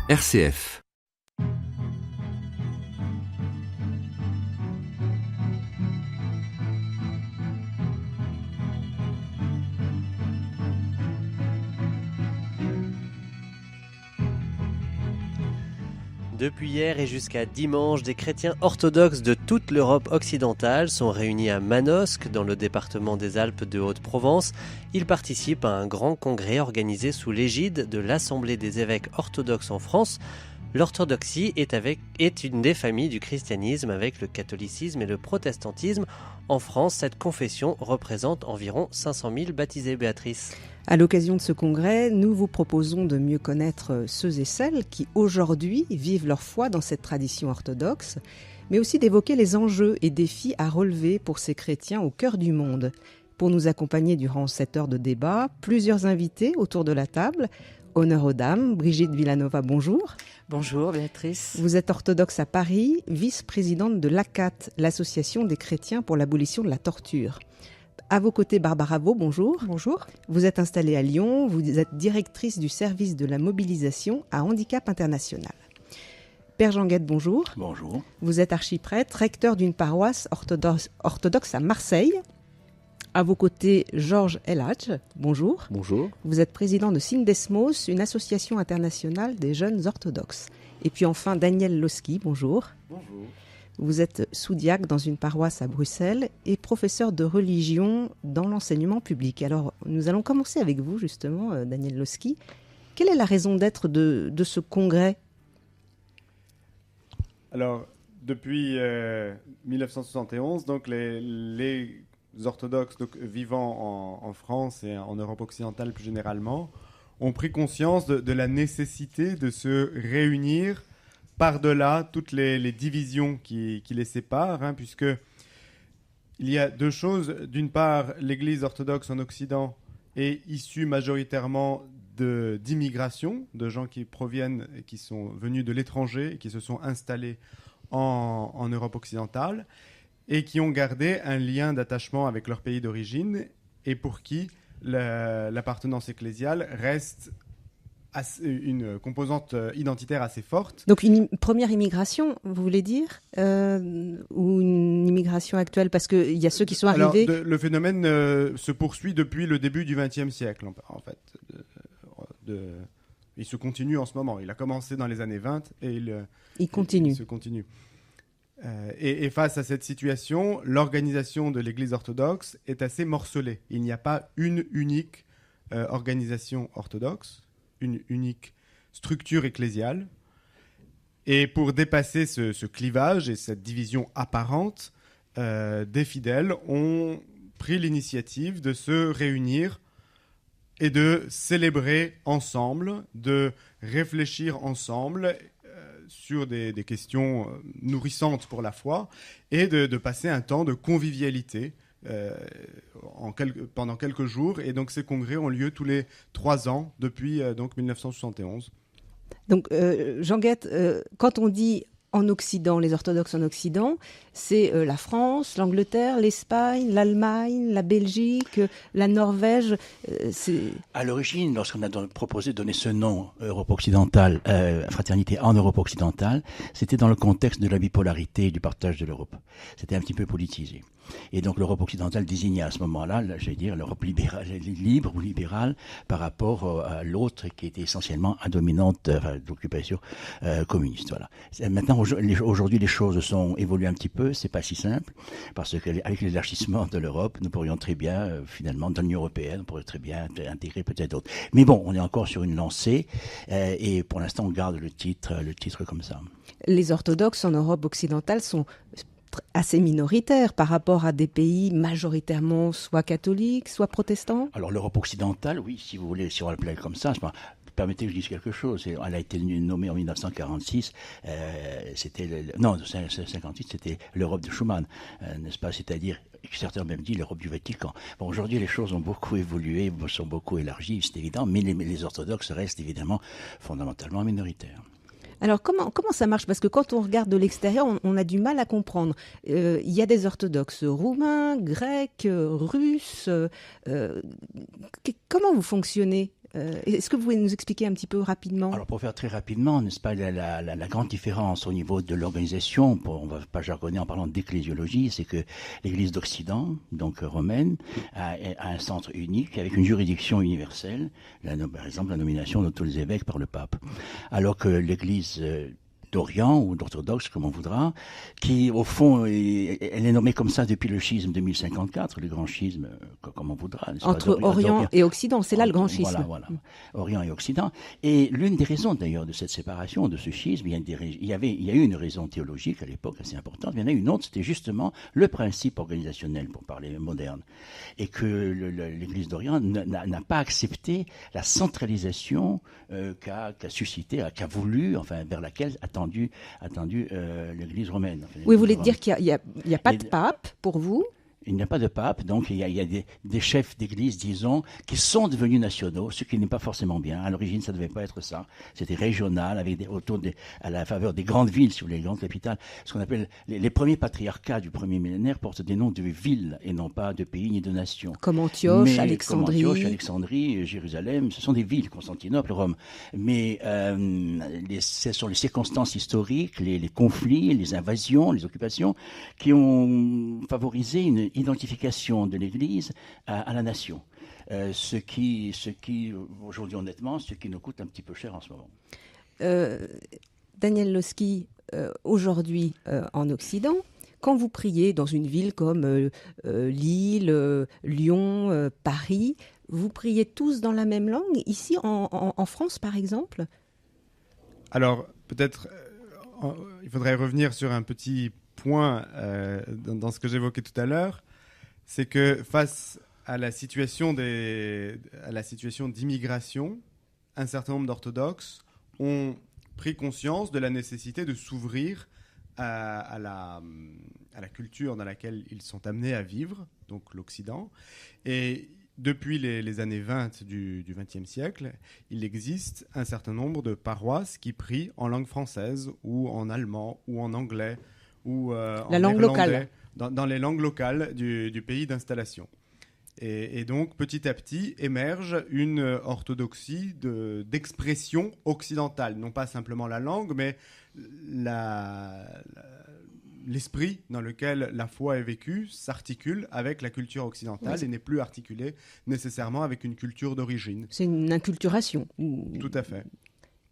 RCF. Depuis hier et jusqu'à dimanche, des chrétiens orthodoxes de toute l'Europe occidentale sont réunis à Manosque, dans le département des Alpes de Haute-Provence. Ils participent à un grand congrès organisé sous l'égide de l'Assemblée des évêques orthodoxes en France. L'orthodoxie est une des familles du christianisme avec le catholicisme et le protestantisme. En France, cette confession représente environ 500 000 baptisés, Béatrice. À l'occasion de ce congrès, nous vous proposons de mieux connaître ceux et celles qui aujourd'hui vivent leur foi dans cette tradition orthodoxe, mais aussi d'évoquer les enjeux et défis à relever pour ces chrétiens au cœur du monde. Pour nous accompagner durant cette heure de débat, plusieurs invités autour de la table. Honneur aux dames, Brigitte Villanova, bonjour. Bonjour Béatrice. Vous êtes orthodoxe à Paris, vice-présidente de l'ACAT, l'Association des chrétiens pour l'abolition de la torture. À vos côtés, Barbara Vaux, bonjour. Bonjour. Vous êtes installée à Lyon, vous êtes directrice du service de la mobilisation à Handicap International. Père Jean-Guette, bonjour. Bonjour. Vous êtes archiprêtre, recteur d'une paroisse orthodoxe à Marseille. À vos côtés, Georges Elhadj, bonjour. Bonjour. Vous êtes président de Sindesmos, une association internationale des jeunes orthodoxes. Et puis enfin, Daniel Loski, bonjour. Bonjour. Vous êtes sous-diacre dans une paroisse à Bruxelles et professeur de religion dans l'enseignement public. Alors, nous allons commencer avec vous, justement, Daniel Loski. Quelle est la raison d'être de ce congrès ? Alors, depuis 1971, donc les orthodoxes vivant en France et en Europe occidentale plus généralement ont pris conscience de la nécessité de se réunir par-delà toutes les divisions qui les séparent, puisque il y a deux choses. D'une part, l'Église orthodoxe en Occident est issue majoritairement d'immigration, de gens qui proviennent et qui sont venus de l'étranger et qui se sont installés en Europe occidentale et qui ont gardé un lien d'attachement avec leur pays d'origine et pour qui l'appartenance ecclésiale reste une composante identitaire assez forte. Donc une première immigration, vous voulez dire ou une immigration actuelle? Parce qu'il y a ceux qui sont arrivés... Alors, le phénomène se poursuit depuis le début du XXe siècle, en fait. Il se continue en ce moment. Il a commencé dans les années 20 et il continue. Il se continue. Et face à cette situation, l'organisation de l'Église orthodoxe est assez morcelée. Il n'y a pas une unique organisation orthodoxe, une unique structure ecclésiale. Et pour dépasser ce clivage et cette division apparente, des fidèles ont pris l'initiative de se réunir et de célébrer ensemble, de réfléchir ensemble sur des questions nourrissantes pour la foi et de passer un temps de convivialité pendant quelques jours. Et donc ces congrès ont lieu tous les 3 ans depuis 1971. Donc Jean-Guette, quand on dit en Occident, les orthodoxes en Occident, c'est la France, l'Angleterre, l'Espagne, l'Allemagne, la Belgique, la Norvège. À l'origine, lorsqu'on a proposé de donner ce nom, Europe occidentale, fraternité en Europe occidentale, c'était dans le contexte de la bipolarité et du partage de l'Europe. C'était un petit peu politisé. Et donc l'Europe occidentale désignait à ce moment-là, j'allais dire, l'Europe libérale, libre ou libérale par rapport à l'autre qui était essentiellement à dominante d'occupation communiste. Voilà. Maintenant, aujourd'hui, les choses évoluent un petit peu. C'est pas si simple parce qu'avec l'élargissement de l'Europe, nous pourrions très bien, finalement, dans l'Union européenne, on pourrait très bien intégrer peut-être d'autres. Mais bon, on est encore sur une lancée et pour l'instant, on garde le titre comme ça. Les orthodoxes en Europe occidentale sont assez minoritaire par rapport à des pays majoritairement soit catholiques, soit protestants? Alors l'Europe occidentale, oui, si vous voulez, si on l'appelle comme ça, permettez que je dise quelque chose. Elle a été nommée en 1946. C'était 58, c'était l'Europe de Schuman, n'est-ce pas? C'est-à-dire, certains ont même dit l'Europe du Vatican. Bon, aujourd'hui, les choses ont beaucoup évolué, sont beaucoup élargies, c'est évident, mais les orthodoxes restent évidemment fondamentalement minoritaires. Alors comment ça marche? Parce que quand on regarde de l'extérieur, on a du mal à comprendre. Il y a des orthodoxes roumains, grecs, russes. Comment vous fonctionnez Est-ce que vous pouvez nous expliquer un petit peu rapidement? Alors pour faire très rapidement, n'est-ce pas, la grande différence au niveau de l'organisation, on ne va pas jargonner en parlant d'ecclésiologie, c'est que l'Église d'Occident, donc romaine, a un centre unique avec une juridiction universelle, par exemple la nomination de tous les évêques par le pape. Alors que l'Église d'Orient ou d'orthodoxe, comme on voudra, qui au fond, elle est nommée comme ça depuis le schisme de 1054, le grand schisme, comme on voudra. Entre Orient et Occident, c'est là le grand schisme. Voilà. Orient et Occident. Et l'une des raisons d'ailleurs de cette séparation, de ce schisme, il y a eu une raison théologique à l'époque assez importante, il y en a une autre, c'était justement le principe organisationnel, pour parler moderne. Et que l'Église d'Orient n'a pas accepté la centralisation qu'a voulu, enfin vers laquelle attendu l'Église romaine. Enfin, oui, vous voulez dire qu'il n'y a pas de pape pour vous? Il n'y a pas de pape, donc il y a des chefs d'église, disons, qui sont devenus nationaux, ce qui n'est pas forcément bien. À l'origine, ça ne devait pas être ça. C'était régional, avec à la faveur des grandes villes, si vous voulez, les grandes capitales. Ce qu'on appelle les premiers patriarcats du premier millénaire portent des noms de villes et non pas de pays ni de nations. Comme Antioche, Alexandrie, Jérusalem, ce sont des villes, Constantinople, Rome. Mais ce sont les circonstances historiques, les conflits, les invasions, les occupations qui ont favorisé une identification de l'Église à la nation. Ce qui, aujourd'hui honnêtement, ce qui nous coûte un petit peu cher en ce moment. Daniel Lossky, aujourd'hui en Occident, quand vous priez dans une ville comme Lille, Lyon, Paris, vous priez tous dans la même langue, ici en France par exemple? Alors peut-être il faudrait revenir sur un petit point dans ce que j'évoquais tout à l'heure, c'est que face à la situation d'immigration, un certain nombre d'orthodoxes ont pris conscience de la nécessité de s'ouvrir à la culture dans laquelle ils sont amenés à vivre, donc l'Occident. Et depuis les années 20 du XXe siècle, il existe un certain nombre de paroisses qui prient en langue française ou en allemand ou en anglais ou en langue locale. Dans les langues locales du pays d'installation. Et donc, petit à petit, émerge une orthodoxie d'expression occidentale. Non pas simplement la langue, mais l'esprit dans lequel la foi est vécue s'articule avec la culture occidentale et n'est plus articulé nécessairement avec une culture d'origine. C'est une inculturation. Tout à fait.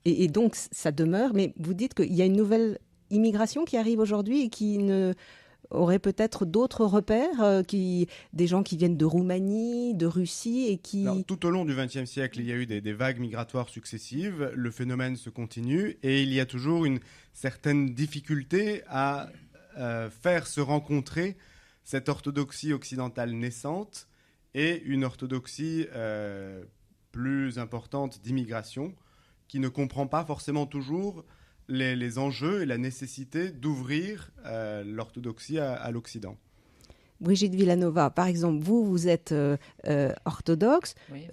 Et donc, ça demeure, mais vous dites qu'il y a une nouvelle immigration qui arrive aujourd'hui et qui aurait peut-être d'autres repères, des gens qui viennent de Roumanie, de Russie et qui... Alors, tout au long du XXe siècle, il y a eu des vagues migratoires successives, le phénomène se continue et il y a toujours une certaine difficulté à faire se rencontrer cette orthodoxie occidentale naissante et une orthodoxie plus importante d'immigration qui ne comprend pas forcément toujours les enjeux et la nécessité d'ouvrir l'orthodoxie à l'Occident. Brigitte Villanova, par exemple, vous êtes orthodoxe, oui.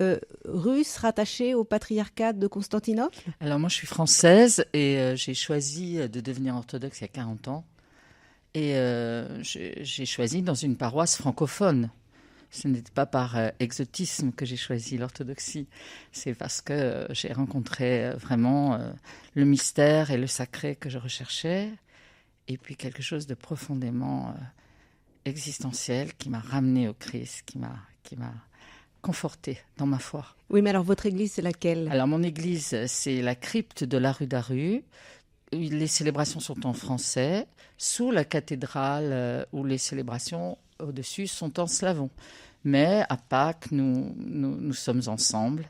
Russe, rattachée au patriarcat de Constantinople? Alors moi je suis française et j'ai choisi de devenir orthodoxe il y a 40 ans. Et j'ai choisi dans une paroisse francophone. Ce n'était pas par exotisme que j'ai choisi l'orthodoxie. C'est parce que j'ai rencontré vraiment le mystère et le sacré que je recherchais. Et puis quelque chose de profondément existentiel qui m'a ramené au Christ, qui m'a conforté dans ma foi. Oui, mais alors votre église, c'est laquelle? Alors mon église, c'est la crypte de la rue d'Aru. Les célébrations sont en français, sous la cathédrale où les célébrations au-dessus sont en slavon. Mais à Pâques, nous sommes ensemble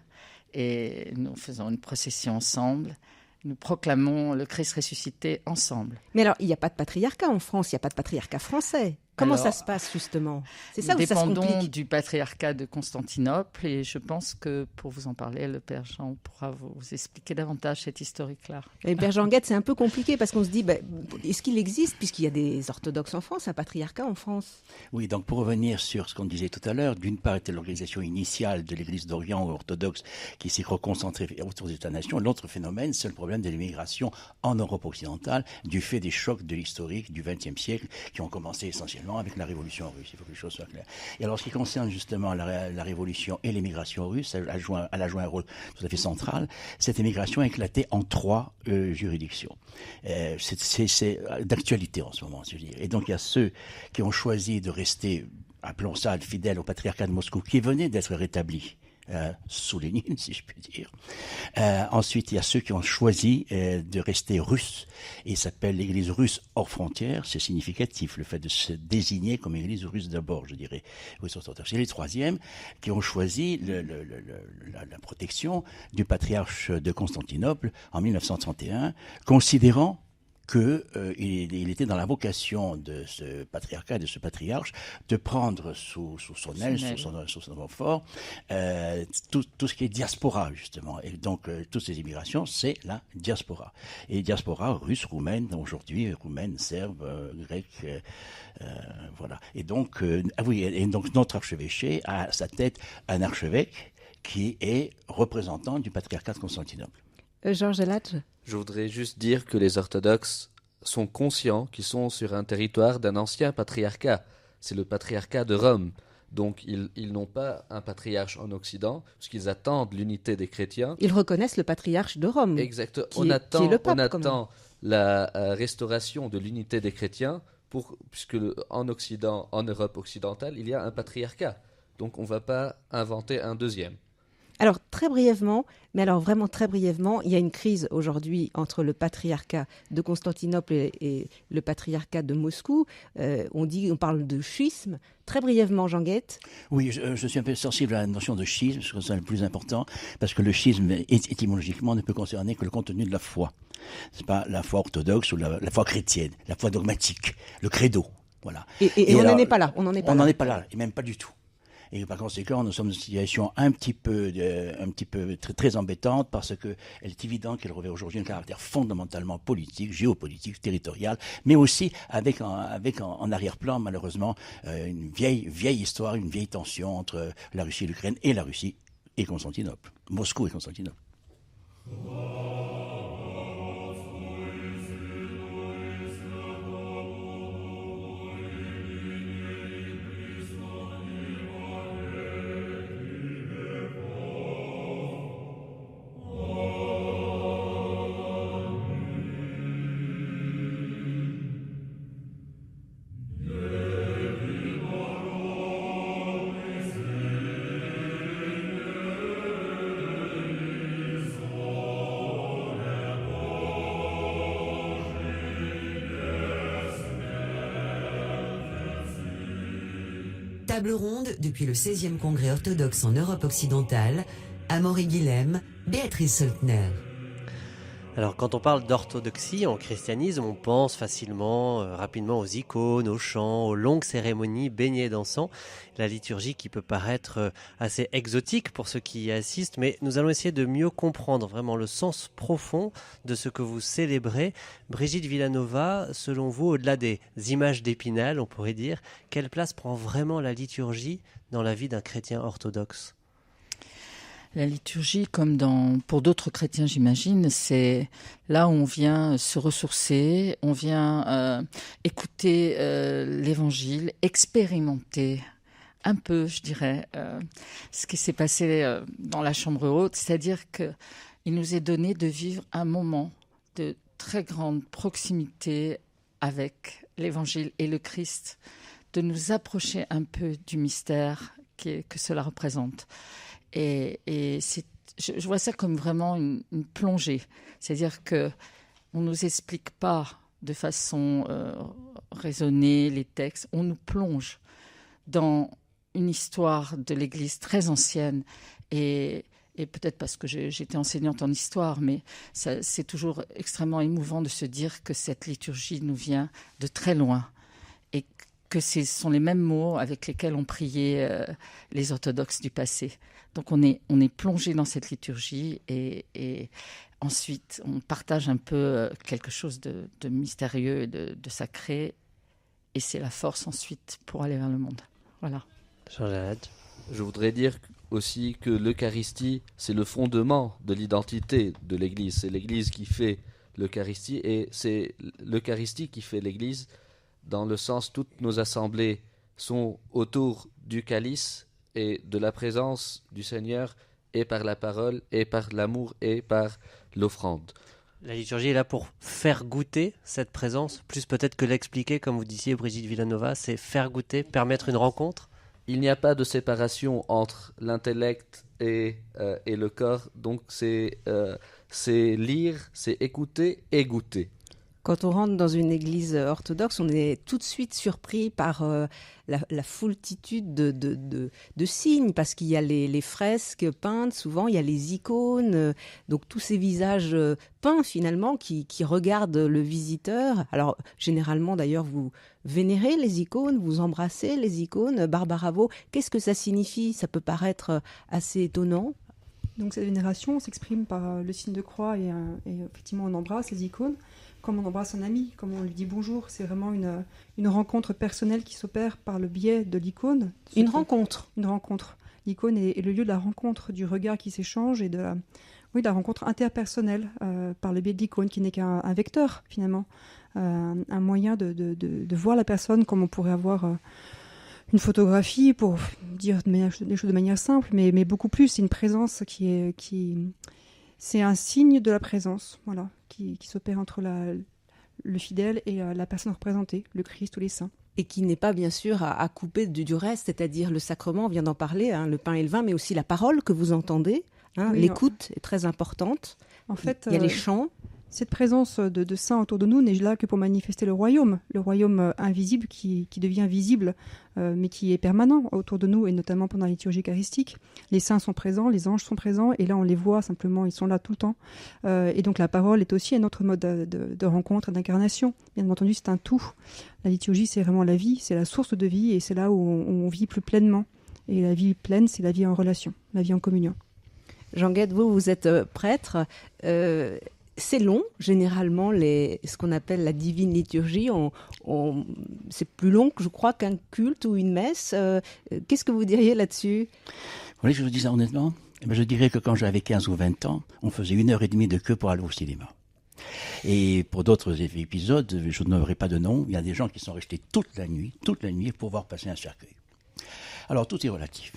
et nous faisons une procession ensemble. Nous proclamons le Christ ressuscité ensemble. Mais alors, il n'y a pas de patriarcat en France, il n'y a pas de patriarcat français. Comment ça se passe justement? C'est ça où ça se complique? Nous dépendons du patriarcat de Constantinople et je pense que pour vous en parler, le Père Jean pourra vous expliquer davantage cette historique-là. Et Père Jean Guette, c'est un peu compliqué parce qu'on se dit, est-ce qu'il existe, puisqu'il y a des orthodoxes en France, un patriarcat en France? Oui, donc pour revenir sur ce qu'on disait tout à l'heure, d'une part était l'organisation initiale de l'Église d'Orient orthodoxe qui s'est reconcentrée autour des États-nations. L'autre phénomène, c'est le problème de l'immigration en Europe occidentale du fait des chocs de l'historique du XXe siècle qui ont commencé essentiellement essentiellement avec la révolution russe, il faut que les choses soient claires. Et alors, ce qui concerne justement la révolution et l'émigration russe, elle a joué un rôle tout à fait central. Cette émigration a éclaté en 3 juridictions. C'est d'actualité en ce moment, je veux dire. Et donc, il y a ceux qui ont choisi de rester, appelons ça, fidèles au patriarcat de Moscou, qui venait d'être rétabli sous Lénine, si je puis dire. Ensuite, il y a ceux qui ont choisi de rester russes. Et s'appelle l'Église russe hors frontières. C'est significatif, le fait de se désigner comme Église russe d'abord, je dirais. C'est les troisièmes qui ont choisi la protection du patriarche de Constantinople en 1931, considérant qu'il était dans la vocation de ce patriarcat, de ce patriarche, de prendre sous son aile, sous son renfort, tout ce qui est diaspora, justement. Et donc, toutes ces immigrations, c'est la diaspora. Et diaspora russe, roumaine, aujourd'hui, roumaine, serbe, grecque, voilà. Et donc, donc, notre archevêché a à sa tête un archevêque qui est représentant du patriarcat de Constantinople. Georges Eladj. Je voudrais juste dire que les orthodoxes sont conscients qu'ils sont sur un territoire d'un ancien patriarcat. C'est le patriarcat de Rome. Donc ils n'ont pas un patriarche en Occident, parce qu'ils attendent l'unité des chrétiens. Ils reconnaissent le patriarche de Rome. Exactement. Qui est le pape, on attend la restauration de l'unité des chrétiens, puisque en Occident, en Europe occidentale, il y a un patriarcat. Donc on ne va pas inventer un deuxième. Alors, très brièvement, mais alors vraiment très brièvement, il y a une crise aujourd'hui entre le patriarcat de Constantinople et le patriarcat de Moscou. On parle de schisme. Très brièvement, Jean Guette. Oui, je suis un peu sensible à la notion de schisme, parce que c'est le plus important, parce que le schisme, étymologiquement, ne peut concerner que le contenu de la foi. C'est pas la foi orthodoxe ou la foi chrétienne, la foi dogmatique, le credo. Voilà. Et on n'en est pas là. On n'en est pas là, et même pas du tout. Et par conséquent, nous sommes dans une situation un petit peu très, très embêtante parce que elle est évident qu'elle revêt aujourd'hui un caractère fondamentalement politique, géopolitique, territorial, mais aussi avec en arrière-plan, malheureusement, une vieille histoire, une vieille tension entre la Russie et l'Ukraine et la Russie et Constantinople, Moscou et Constantinople. Table ronde depuis le 16e congrès orthodoxe en Europe occidentale, Amaury Guilhem, Béatrice Soltner. Alors quand on parle d'orthodoxie en christianisme, on pense facilement, rapidement aux icônes, aux chants, aux longues cérémonies baignées d'encens, la liturgie qui peut paraître assez exotique pour ceux qui y assistent, mais nous allons essayer de mieux comprendre vraiment le sens profond de ce que vous célébrez. Brigitte Villanova, selon vous, au-delà des images d'Épinal, on pourrait dire, quelle place prend vraiment la liturgie dans la vie d'un chrétien orthodoxe ? La liturgie, comme pour d'autres chrétiens, j'imagine, c'est là où on vient se ressourcer, on vient écouter l'Évangile, expérimenter un peu, je dirais, ce qui s'est passé dans la chambre haute, c'est-à-dire qu'il nous est donné de vivre un moment de très grande proximité avec l'Évangile et le Christ, de nous approcher un peu du mystère que cela représente. Et je vois ça comme vraiment une plongée. C'est-à-dire qu'on ne nous explique pas de façon raisonnée les textes. On nous plonge dans une histoire de l'Église très ancienne. Et peut-être parce que j'étais enseignante en histoire, mais c'est toujours extrêmement émouvant de se dire que cette liturgie nous vient de très loin. Et que ce sont les mêmes mots avec lesquels ont prié les orthodoxes du passé. Donc on est plongé dans cette liturgie et ensuite on partage un peu quelque chose de mystérieux et de sacré, et c'est la force ensuite pour aller vers le monde. Voilà. Je voudrais dire aussi que l'Eucharistie, c'est le fondement de l'identité de l'Église. C'est l'Église qui fait l'Eucharistie et c'est l'Eucharistie qui fait l'Église dans le sens toutes nos assemblées sont autour du calice et de la présence du Seigneur et par la parole et par l'amour et par l'offrande. La liturgie est là pour faire goûter cette présence, plus peut-être que l'expliquer, comme vous disiez Brigitte Villanova, c'est faire goûter, permettre une rencontre. Il n'y a pas de séparation entre l'intellect et le corps, donc c'est lire, c'est écouter et goûter. Quand on rentre dans une église orthodoxe, on est tout de suite surpris par la foultitude de signes, parce qu'il y a les fresques peintes, souvent il y a les icônes, donc tous ces visages peints finalement qui regardent le visiteur. Alors généralement d'ailleurs vous vénérez les icônes, vous embrassez les icônes. Barbara Vaux, qu'est-ce que ça signifie ? Ça peut paraître assez étonnant. Donc cette vénération s'exprime par le signe de croix et effectivement on embrasse les icônes. Comme on embrasse un ami, comme on lui dit bonjour, c'est vraiment une rencontre personnelle qui s'opère par le biais de l'icône. Une rencontre. L'icône est le lieu de la rencontre, du regard qui s'échange et de la rencontre interpersonnelle par le biais de l'icône, qui n'est qu'un vecteur finalement, un moyen de voir la personne comme on pourrait avoir une photographie, pour dire les choses de manière simple, mais beaucoup plus. C'est une présence c'est un signe de la présence, voilà, qui s'opère entre le fidèle et la personne représentée, le Christ ou les saints. Et qui n'est pas bien sûr à couper du reste, c'est-à-dire le sacrement, on vient d'en parler, le pain et le vin, mais aussi la parole que vous entendez. Oui, l'écoute est très importante. En fait, il y a les chants. Cette présence de saints autour de nous n'est là que pour manifester le royaume invisible qui devient visible, mais qui est permanent autour de nous, et notamment pendant la liturgie eucharistique. Les saints sont présents, les anges sont présents, et là on les voit simplement, ils sont là tout le temps. Et donc la parole est aussi un autre mode de rencontre et d'incarnation. Bien entendu, c'est un tout. La liturgie, c'est vraiment la vie, c'est la source de vie, et c'est là où on vit plus pleinement. Et la vie pleine, c'est la vie en relation, la vie en communion. Jean Guette, vous êtes prêtre. C'est long, généralement, ce qu'on appelle la divine liturgie. C'est plus long, je crois, qu'un culte ou une messe. Qu'est-ce que vous diriez là-dessus ? Vous voulez que je vous dise ça honnêtement ? Je dirais que quand j'avais 15 ou 20 ans, on faisait 1h30 de queue pour aller au cinéma. Et pour d'autres épisodes, je n'aurai pas de nom, il y a des gens qui sont restés toute la nuit pour voir passer un cercueil. Alors tout est relatif.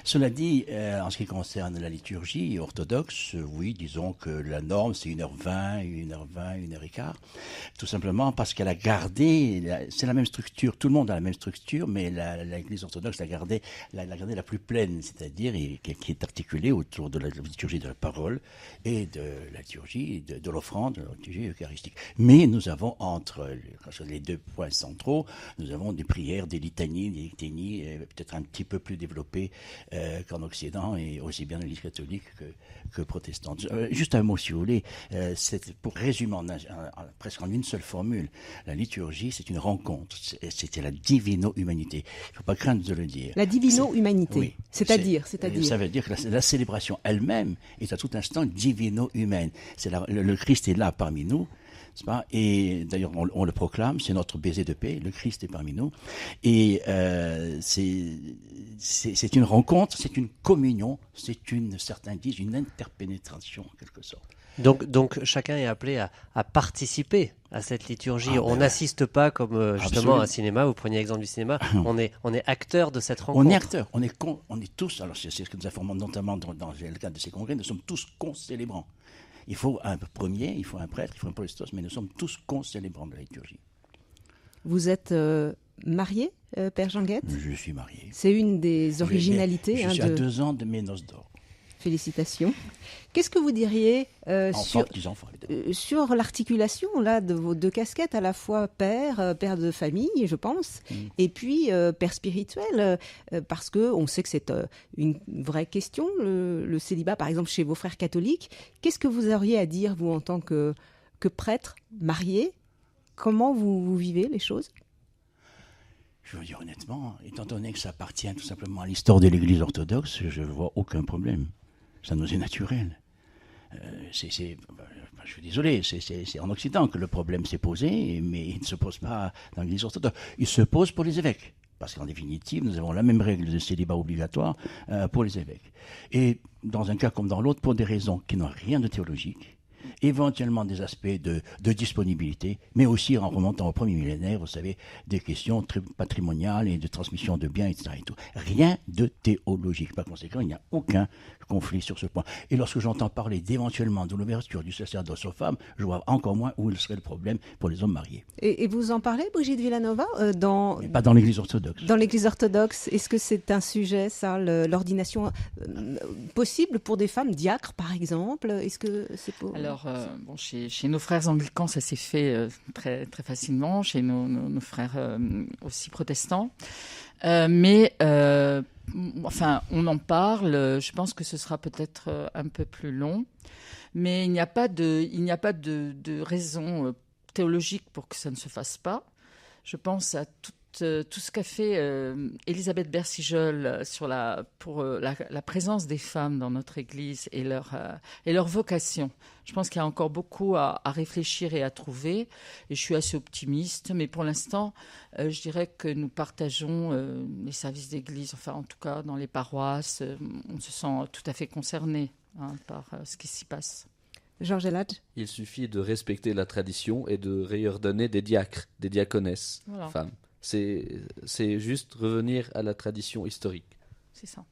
Cela dit, en ce qui concerne la liturgie orthodoxe, oui, disons que la norme c'est 1h20, 1h15, tout simplement parce qu'elle a gardé, c'est la même structure, tout le monde a la même structure, mais l'Église orthodoxe l'a gardé la plus pleine, c'est-à-dire qui est articulée autour de la liturgie de la parole et de la liturgie de l'offrande, de la liturgie eucharistique. Mais nous avons entre les deux points centraux, nous avons des prières, des litanies, peut-être un petit peu plus développées qu'en Occident, et aussi bien l'Église catholique que protestante. Juste un mot, si vous voulez, pour résumer presque en une seule formule, la liturgie, c'est une rencontre, c'était la divino-humanité. Il ne faut pas craindre de le dire. La divino-humanité, oui, c'est-à-dire ça veut dire que la célébration elle-même est à tout instant divino-humaine. Le Christ est là parmi nous, pas? Et d'ailleurs, on le proclame, c'est notre baiser de paix, le Christ est parmi nous. Et c'est une rencontre, c'est une communion, certains disent une interpénétration en quelque sorte. Donc chacun est appelé à participer à cette liturgie. On n'assiste pas comme justement à un cinéma, vous preniez l'exemple du cinéma, on est acteur de cette rencontre. On est acteur, on est tous, alors c'est ce que nous informons notamment dans le cadre de ces congrès, nous sommes tous concélébrants. Il faut un premier, il faut un prêtre, il faut un protestant, mais nous sommes tous concélébrants de la liturgie. Vous êtes marié, Père Jean Guette ? Je suis marié. C'est une des originalités. Je suis à 2 ans de mes noces d'or. Félicitations. Qu'est-ce que vous diriez sur l'articulation là, de vos deux casquettes, à la fois père de famille, je pense, et puis père spirituel, parce qu'on sait que c'est une vraie question, le célibat, par exemple, chez vos frères catholiques. Qu'est-ce que vous auriez à dire, vous, en tant que prêtre, marié ? Comment vous vivez les choses ? Je veux dire honnêtement, étant donné que ça appartient tout simplement à l'histoire de l'Église orthodoxe, je ne vois aucun problème. Ça nous est naturel. Je suis désolé, c'est en Occident que le problème s'est posé, mais il ne se pose pas dans l'Église orthodoxe. Il se pose pour les évêques, parce qu'en définitive, nous avons la même règle de célibat obligatoire pour les évêques. Et dans un cas comme dans l'autre, pour des raisons qui n'ont rien de théologique, éventuellement des aspects de disponibilité, mais aussi en remontant au premier millénaire, vous savez, des questions patrimoniales et de transmission de biens, etc. Et tout. Rien de théologique. Par conséquent, il n'y a aucun conflit sur ce point. Et lorsque j'entends parler d'éventuellement de l'ouverture du sacerdoce aux femmes, je vois encore moins où serait le problème pour les hommes mariés. Et vous en parlez, Brigitte Villanova, Mais pas dans l'Église orthodoxe. Dans l'Église orthodoxe, est-ce que c'est un sujet, ça, l'ordination possible pour des femmes diacres, par exemple? Est-ce que c'est pour... Alors, chez nos frères anglicans, ça s'est fait très, très facilement, chez nos frères aussi protestants. Mais on en parle. Je pense que ce sera peut-être un peu plus long. Mais il n'y a pas de raison théologique pour que ça ne se fasse pas. Je pense à tout ce qu'a fait Elisabeth Bersijol pour la présence des femmes dans notre Église et leur vocation. Je pense qu'il y a encore beaucoup à réfléchir et à trouver. Et je suis assez optimiste. Mais pour l'instant, je dirais que nous partageons les services d'Église, enfin en tout cas dans les paroisses. On se sent tout à fait concernés par ce qui s'y passe. Georges Eladj. Il suffit de respecter la tradition et de réordonner des diacres, des diaconesses, femmes. C'est juste revenir à la tradition historique. C'est ça.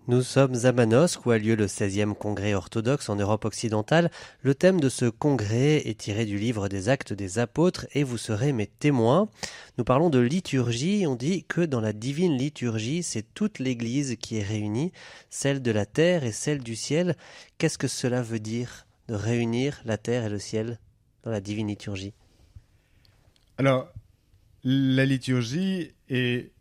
Nous sommes à Manosque où a lieu le 16e congrès orthodoxe en Europe occidentale. Le thème de ce congrès est tiré du livre des Actes des Apôtres et vous serez mes témoins. Nous parlons de liturgie. On dit que dans la divine liturgie, c'est toute l'Église qui est réunie, celle de la terre et celle du ciel. Qu'est-ce que cela veut dire de réunir la terre et le ciel dans la divine liturgie? Alors, la liturgie et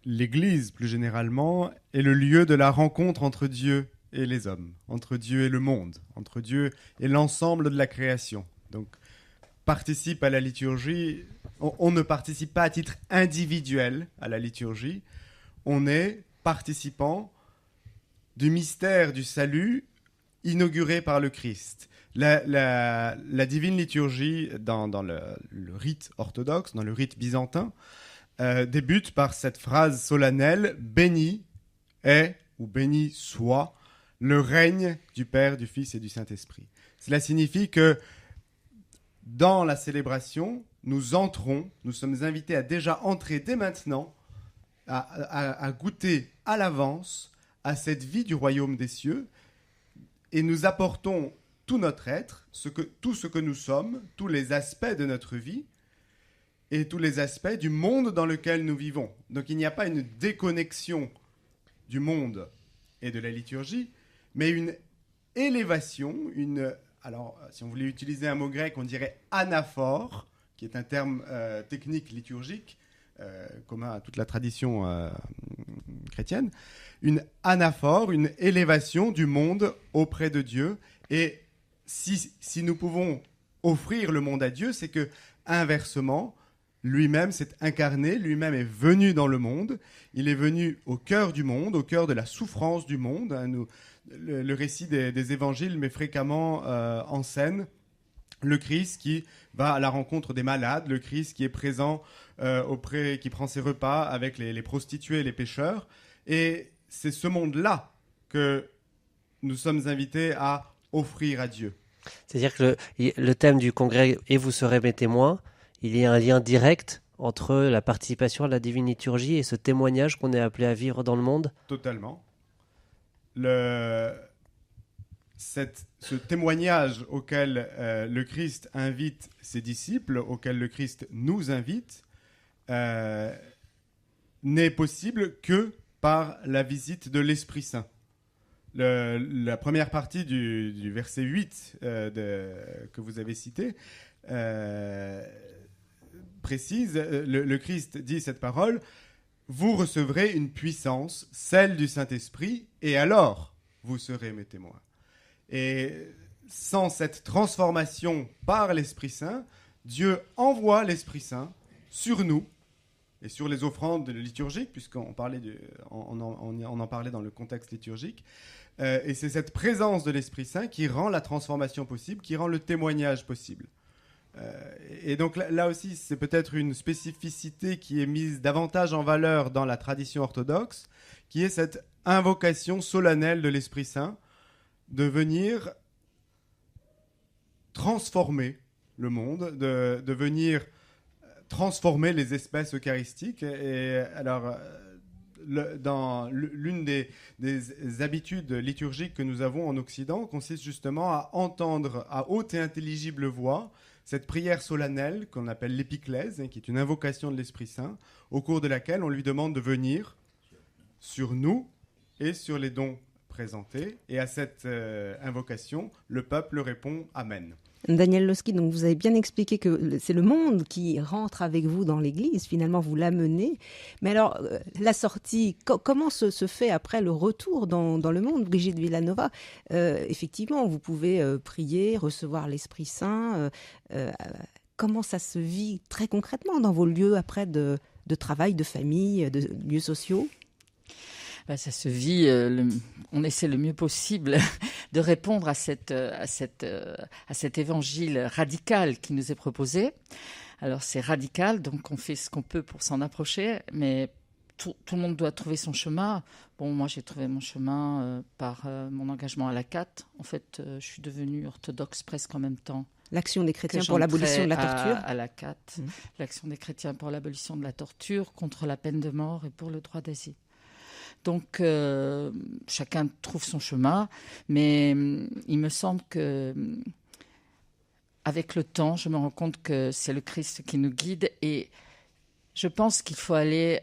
l'Église, plus généralement, est le lieu de la rencontre entre Dieu et les hommes, entre Dieu et le monde, entre Dieu et l'ensemble de la création. Donc, participe à la liturgie, on ne participe pas à titre individuel à la liturgie, on est participant du mystère du salut inauguré par le Christ. La divine liturgie dans le rite orthodoxe, dans le rite byzantin, débute par cette phrase solennelle « Béni est ou béni soit le règne du Père, du Fils et du Saint-Esprit ». Cela signifie que dans la célébration, nous sommes invités à déjà entrer dès maintenant, à goûter à l'avance à cette vie du royaume des cieux et nous apportons tout notre être, tout ce que nous sommes, tous les aspects de notre vie, et tous les aspects du monde dans lequel nous vivons. Donc il n'y a pas une déconnexion du monde et de la liturgie, mais une élévation, alors si on voulait utiliser un mot grec, on dirait anaphore, qui est un terme technique liturgique, commun à toute la tradition chrétienne, une anaphore, une élévation du monde auprès de Dieu. Et si nous pouvons offrir le monde à Dieu, c'est que, inversement, lui-même s'est incarné, lui-même est venu dans le monde, il est venu au cœur du monde, au cœur de la souffrance du monde. Le récit des évangiles met fréquemment en scène le Christ qui va à la rencontre des malades, le Christ qui est présent qui prend ses repas avec les prostituées et les pécheurs. Et c'est ce monde-là que nous sommes invités à offrir à Dieu. C'est-à-dire que le thème du congrès « Et vous serez mes témoins », il y a un lien direct entre la participation à la divine liturgie et ce témoignage qu'on est appelé à vivre dans le monde? Totalement. Ce témoignage auquel le Christ invite ses disciples, auquel le Christ nous invite, n'est possible que par la visite de l'Esprit Saint. La première partie du verset 8 que vous avez cité précise, le Christ dit cette parole: « Vous recevrez une puissance, celle du Saint-Esprit, et alors vous serez mes témoins. Et sans cette transformation par l'Esprit Saint, Dieu envoie l'Esprit Saint sur nous et sur les offrandes liturgiques, puisqu'on parlait on en parlait dans le contexte liturgique. Et c'est cette présence de l'Esprit Saint qui rend la transformation possible, qui rend le témoignage possible. Et donc là aussi, c'est peut-être une spécificité qui est mise davantage en valeur dans la tradition orthodoxe, qui est cette invocation solennelle de l'Esprit Saint de venir transformer le monde, de venir transformer les espèces eucharistiques. Et alors, dans l'une des habitudes liturgiques que nous avons en Occident consiste justement à entendre à haute et intelligible voix cette prière solennelle qu'on appelle l'épiclèse, qui est une invocation de l'Esprit Saint, au cours de laquelle on lui demande de venir sur nous et sur les dons présentés. Et à cette invocation, le peuple répond « Amen ». Daniel Lossky, donc vous avez bien expliqué que c'est le monde qui rentre avec vous dans l'Église, finalement vous l'amenez. Mais alors, la sortie, comment se fait après le retour dans le monde, Brigitte Villanova? Effectivement, vous pouvez prier, recevoir l'Esprit Saint. Comment ça se vit très concrètement dans vos lieux après de travail, de famille, de lieux sociaux? Ça se vit, on essaie le mieux possible de répondre à cet évangile radical qui nous est proposé. Alors c'est radical, donc on fait ce qu'on peut pour s'en approcher, mais tout le monde doit trouver son chemin. Bon, moi j'ai trouvé mon chemin par mon engagement à l'ACAT. En fait, je suis devenue orthodoxe presque en même temps. L'Action des chrétiens pour l'abolition de la torture. À l'ACAT, l'Action des chrétiens pour l'abolition de la torture, contre la peine de mort et pour le droit d'asile. Donc, chacun trouve son chemin, mais il me semble que, avec le temps, je me rends compte que c'est le Christ qui nous guide, et je pense qu'il faut aller.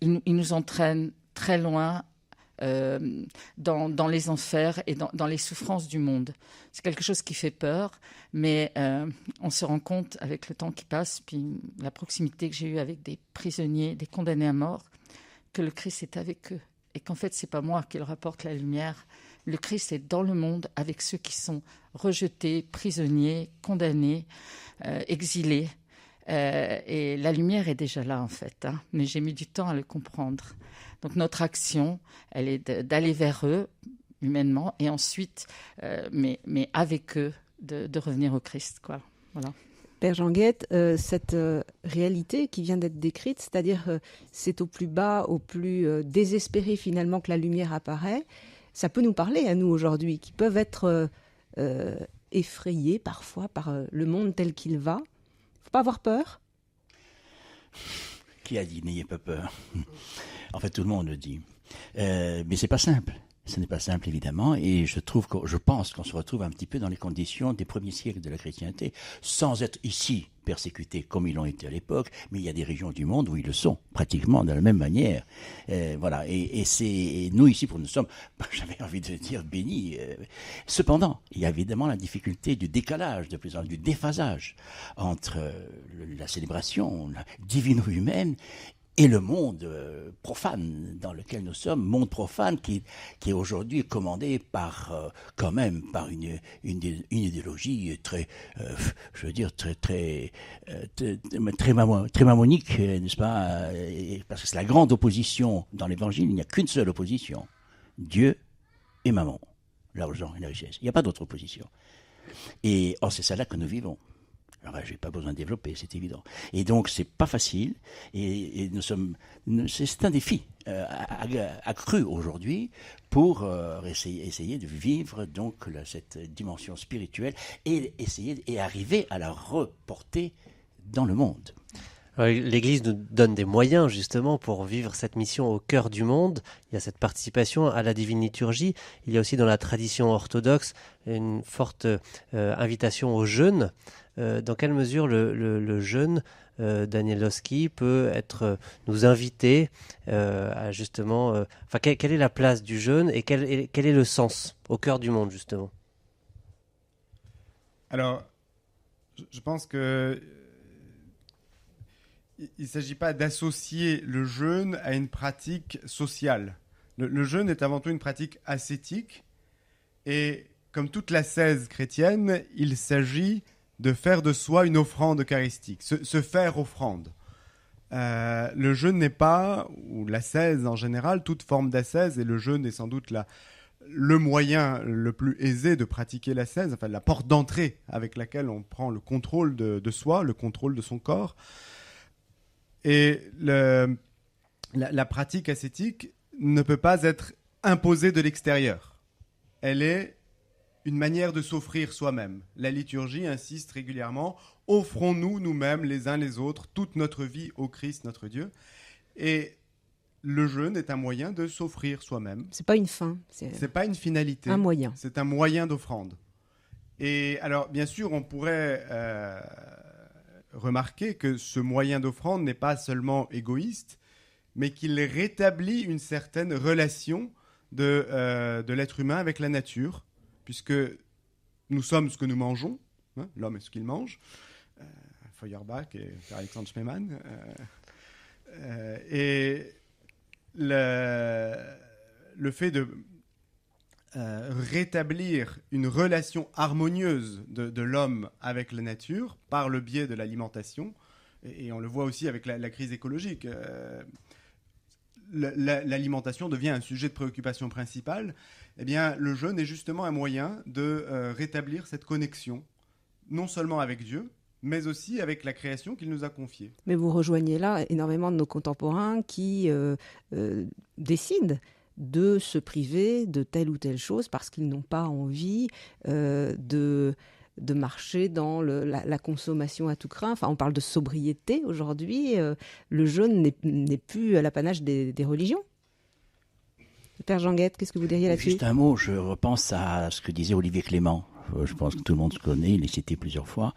Il nous entraîne très loin dans les enfers et dans les souffrances du monde. C'est quelque chose qui fait peur, mais on se rend compte avec le temps qui passe, puis la proximité que j'ai eue avec des prisonniers, des condamnés à mort, que le Christ est avec eux et qu'en fait, c'est pas moi qui leur apporte la lumière. Le Christ est dans le monde avec ceux qui sont rejetés, prisonniers, condamnés, exilés. Et la lumière est déjà là, en fait. Mais j'ai mis du temps à le comprendre. Donc notre action, elle est d'aller vers eux, humainement, et ensuite, mais avec eux, de revenir au Christ, quoi. Voilà. Père Jean Guette, cette réalité qui vient d'être décrite, c'est-à-dire c'est au plus bas, au plus désespéré finalement que la lumière apparaît, ça peut nous parler à nous aujourd'hui, qui peuvent être effrayés parfois par le monde tel qu'il va. Faut pas avoir peur. Qui a dit n'ayez pas peur? En fait, tout le monde le dit. Mais c'est pas simple. Ce n'est pas simple, évidemment, et je pense qu'on se retrouve un petit peu dans les conditions des premiers siècles de la chrétienté, sans être ici persécutés comme ils l'ont été à l'époque, mais il y a des régions du monde où ils le sont, pratiquement de la même manière. Voilà, et nous ici, nous sommes, j'avais envie de dire, bénis. Cependant, il y a évidemment la difficulté du décalage, de plus en plus du déphasage entre la célébration divino-humaine et le monde profane dans lequel nous sommes, monde profane qui est aujourd'hui commandé par quand même par une idéologie très je veux dire très mammonique, n'est-ce pas, parce que c'est la grande opposition dans l'évangile. Il n'y a qu'une seule opposition: Dieu et mammon, l'argent et la richesse. Il n'y a pas d'autre opposition. Et c'est ça là que nous vivons. Alors, je n'ai pas besoin de développer, c'est évident. Et donc, c'est pas facile. Et c'est un défi accru aujourd'hui pour essayer de vivre donc cette dimension spirituelle et arriver à la reporter dans le monde. L'Église nous donne des moyens justement pour vivre cette mission au cœur du monde. Il y a cette participation à la divine liturgie. Il y a aussi dans la tradition orthodoxe une forte invitation au jeûne. Dans quelle mesure le jeûne, Daniel Lossky, peut nous inviter à justement... quelle est la place du jeûne et quel est le sens au cœur du monde justement? Alors, je pense que il ne s'agit pas d'associer le jeûne à une pratique sociale. Le jeûne est avant tout une pratique ascétique et comme toute l'ascèse chrétienne, il s'agit de faire de soi une offrande eucharistique, se faire offrande. Le jeûne n'est pas, ou l'ascèse en général, toute forme d'ascèse, et le jeûne est sans doute le moyen le plus aisé de pratiquer l'ascèse, enfin la porte d'entrée avec laquelle on prend le contrôle de soi, le contrôle de son corps. Et la pratique ascétique ne peut pas être imposée de l'extérieur. Elle est une manière de s'offrir soi-même. La liturgie insiste régulièrement, offrons-nous nous-mêmes les uns les autres, toute notre vie au Christ notre Dieu. Et le jeûne est un moyen de s'offrir soi-même. C'est pas une fin. C'est pas une finalité. Un moyen. C'est un moyen d'offrande. Et alors, bien sûr, on pourrait remarquer que ce moyen d'offrande n'est pas seulement égoïste, mais qu'il rétablit une certaine relation de l'être humain avec la nature, puisque nous sommes ce que nous mangeons, hein, l'homme est ce qu'il mange, Feuerbach et Alexandre Schmemann, et le fait de rétablir une relation harmonieuse de l'homme avec la nature par le biais de l'alimentation, et on le voit aussi avec la crise écologique. L'alimentation devient un sujet de préoccupation principale. Eh bien, le jeûne est justement un moyen de rétablir cette connexion, non seulement avec Dieu, mais aussi avec la création qu'il nous a confiée. Mais vous rejoignez là énormément de nos contemporains qui décident de se priver de telle ou telle chose parce qu'ils n'ont pas envie de marcher dans la consommation à tout crin. Enfin, on parle de sobriété aujourd'hui. Le jeûne n'est plus à l'apanage des religions. Père Jean-Guette, qu'est-ce que vous diriez là-dessus ? Juste un mot, je repense à ce que disait Olivier Clément. Je pense que tout le monde se connaît, il est cité plusieurs fois.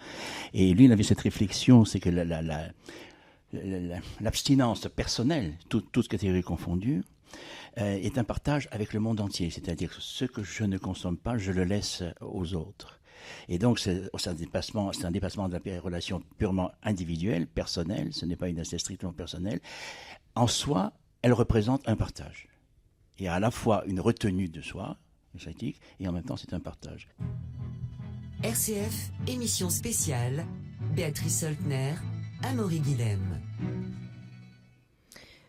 Et lui, il avait cette réflexion, c'est que l'abstinence personnelle, toutes catégories confondues, est un partage avec le monde entier. C'est-à-dire que ce que je ne consomme pas, je le laisse aux autres. Et donc, c'est un dépassement de la relation purement individuelle, personnelle. Ce n'est pas une ascèse strictement personnelle. En soi, elle représente un partage. Il y a à la fois une retenue de soi, critique, et en même temps, c'est un partage. RCF, émission spéciale, Béatrice Soltner, Amaury Guilhem.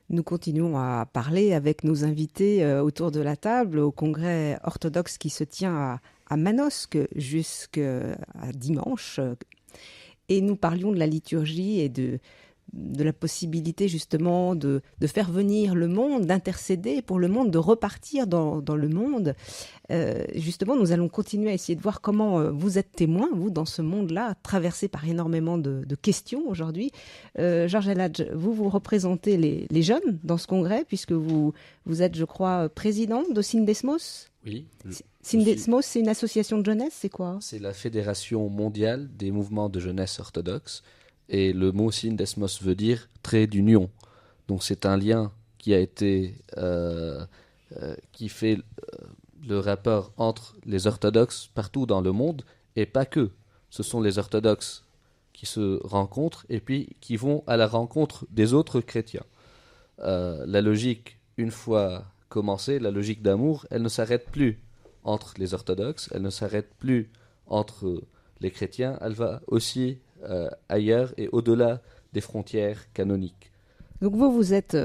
Nous continuons à parler avec nos invités autour de la table au congrès orthodoxe qui se tient à Manosque jusqu'à dimanche. Et nous parlions de la liturgie et de la possibilité justement de faire venir le monde, d'intercéder pour le monde, de repartir dans le monde. Justement, nous allons continuer à essayer de voir comment vous êtes témoin, vous, dans ce monde-là, traversé par énormément de questions aujourd'hui. Georges Eladj, vous représentez les jeunes dans ce congrès, puisque vous êtes, je crois, président de Sindesmos. Oui. Sindesmos, c'est une association de jeunesse, c'est quoi ? C'est la Fédération mondiale des mouvements de jeunesse orthodoxe. Et le mot Sindesmos veut dire trait d'union. Donc c'est un lien qui a été qui fait le rapport entre les orthodoxes partout dans le monde et pas que. Ce sont les orthodoxes qui se rencontrent et puis qui vont à la rencontre des autres chrétiens. La logique, une fois commencée, la logique d'amour, elle ne s'arrête plus entre les orthodoxes, elle ne s'arrête plus entre les chrétiens, elle va aussi ailleurs et au-delà des frontières canoniques. Donc vous êtes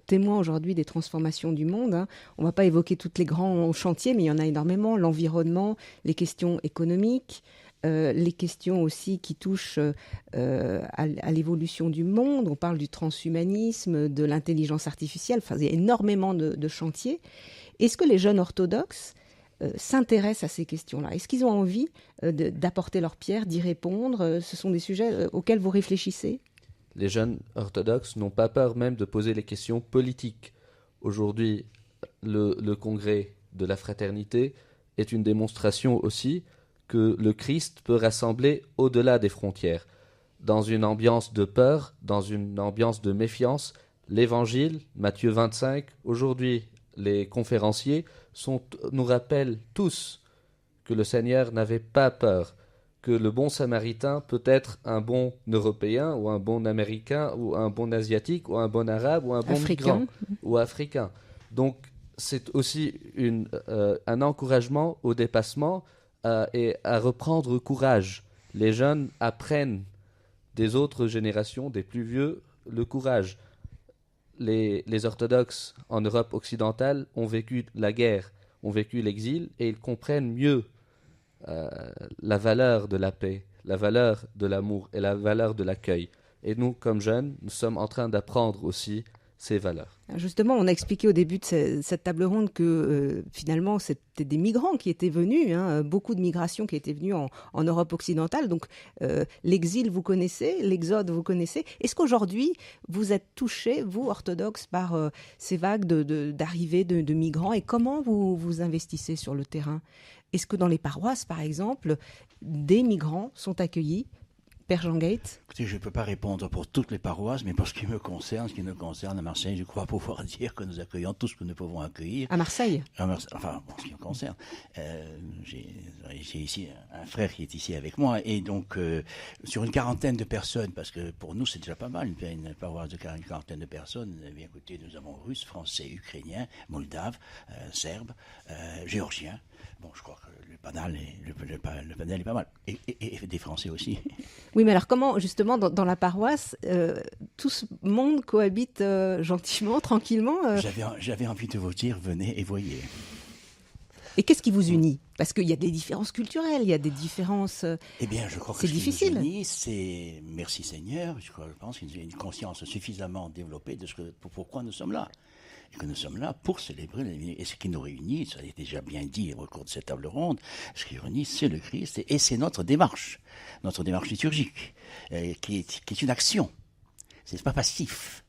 témoin aujourd'hui des transformations du monde. Hein. On ne va pas évoquer tous les grands chantiers, mais il y en a énormément. L'environnement, les questions économiques, les questions aussi qui touchent à l'évolution du monde. On parle du transhumanisme, de l'intelligence artificielle. Enfin, il y a énormément de chantiers. Est-ce que les jeunes orthodoxes s'intéressent à ces questions-là? Est-ce qu'ils ont envie d'apporter leur pierre, d'y répondre? Ce sont des sujets auxquels vous réfléchissez? Les jeunes orthodoxes n'ont pas peur même de poser les questions politiques. Aujourd'hui, le congrès de la fraternité est une démonstration aussi que le Christ peut rassembler au-delà des frontières. Dans une ambiance de peur, dans une ambiance de méfiance, l'Évangile, Matthieu 25, aujourd'hui, les conférenciers nous rappellent tous que le Seigneur n'avait pas peur, que le bon Samaritain peut être un bon Européen ou un bon Américain ou un bon Asiatique ou un bon Arabe ou un bon migrant ou Africain. Donc c'est aussi un encouragement au dépassement et à reprendre courage. Les jeunes apprennent des autres générations, des plus vieux, le courage. Les orthodoxes en Europe occidentale ont vécu la guerre, ont vécu l'exil, et ils comprennent mieux la valeur de la paix, la valeur de l'amour et la valeur de l'accueil. Et nous, comme jeunes, nous sommes en train d'apprendre aussi ces valeurs. Justement, on a expliqué au début de cette table ronde que finalement, c'était des migrants qui étaient venus, beaucoup de migrations qui étaient venues en Europe occidentale. Donc, l'exil, vous connaissez, l'exode, vous connaissez. Est-ce qu'aujourd'hui, vous êtes touchés, vous, orthodoxes, par ces vagues d'arrivées de migrants, et comment vous vous investissez sur le terrain? Est-ce que dans les paroisses, par exemple, des migrants sont accueillis? Père Jean Gate? Écoutez, je ne peux pas répondre pour toutes les paroisses, mais pour ce qui me concerne, à Marseille, je crois pouvoir dire que nous accueillons tout ce que nous pouvons accueillir. À Marseille? Enfin, pour ce qui me concerne. J'ai ici un frère qui est ici avec moi, et donc sur une quarantaine de personnes, parce que pour nous c'est déjà pas mal, une paroisse de une quarantaine de personnes. Eh bien, écoutez, nous avons Russes, Français, Ukrainiens, Moldaves, Serbes, Géorgiens. Bon, je crois que le panel est pas mal. Et des Français aussi. Oui, mais alors comment, justement, dans la paroisse, tout ce monde cohabite gentiment, tranquillement J'avais envie de vous dire, venez et voyez. Et qu'est-ce qui vous unit? Parce qu'il y a des différences culturelles, il y a des différences... Eh bien, je crois que c'est difficile. Ce qui nous unit, c'est, merci Seigneur, je pense qu'il y a une conscience suffisamment développée de pourquoi nous sommes là. Et que nous sommes là pour célébrer et ce qui nous réunit, ça a déjà bien dit au cours de cette table ronde, ce qui nous réunit, c'est le Christ, et c'est notre démarche liturgique, qui est une action. C'est pas passif.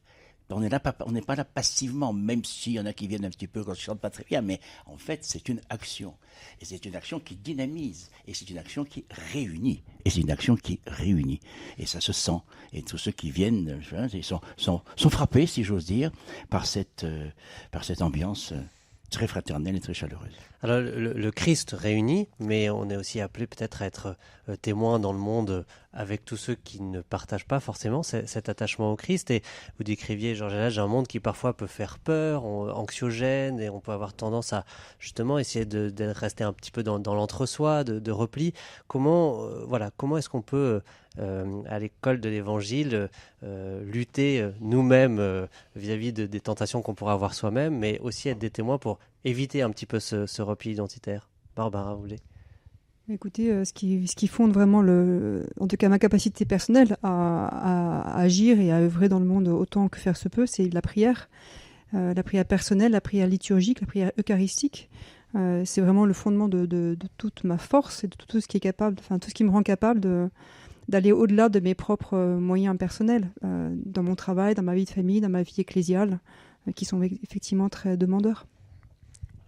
On n'est pas là passivement, même s'il y en a qui viennent un petit peu quand je ne chante pas très bien, mais en fait, c'est une action. Et c'est une action qui dynamise, et c'est une action qui réunit. Et ça se sent. Et tous ceux qui viennent sont frappés, si j'ose dire, par cette ambiance très fraternelle et très chaleureuse. Alors le Christ réunit, mais on est aussi appelé peut-être à être témoin dans le monde avec tous ceux qui ne partagent pas forcément cet attachement au Christ. Et vous décriviez, Georges Alage, un monde qui parfois peut faire peur, anxiogène, et on peut avoir tendance à justement essayer de rester un petit peu dans l'entre-soi, de repli. Comment est-ce qu'on peut à l'école de l'Évangile lutter nous-mêmes vis-à-vis des tentations qu'on pourrait avoir soi-même, mais aussi être des témoins pour éviter un petit peu ce repli identitaire? Barbara, vous voulez? Écoutez, ce qui fonde vraiment, en tout cas ma capacité personnelle à agir et à œuvrer dans le monde autant que faire se peut, c'est la prière personnelle, la prière liturgique, la prière eucharistique. C'est vraiment le fondement de toute ma force et de tout ce qui est capable, enfin tout ce qui me rend capable d'aller au-delà de mes propres moyens personnels, dans mon travail, dans ma vie de famille, dans ma vie ecclésiale, qui sont effectivement très demandeurs.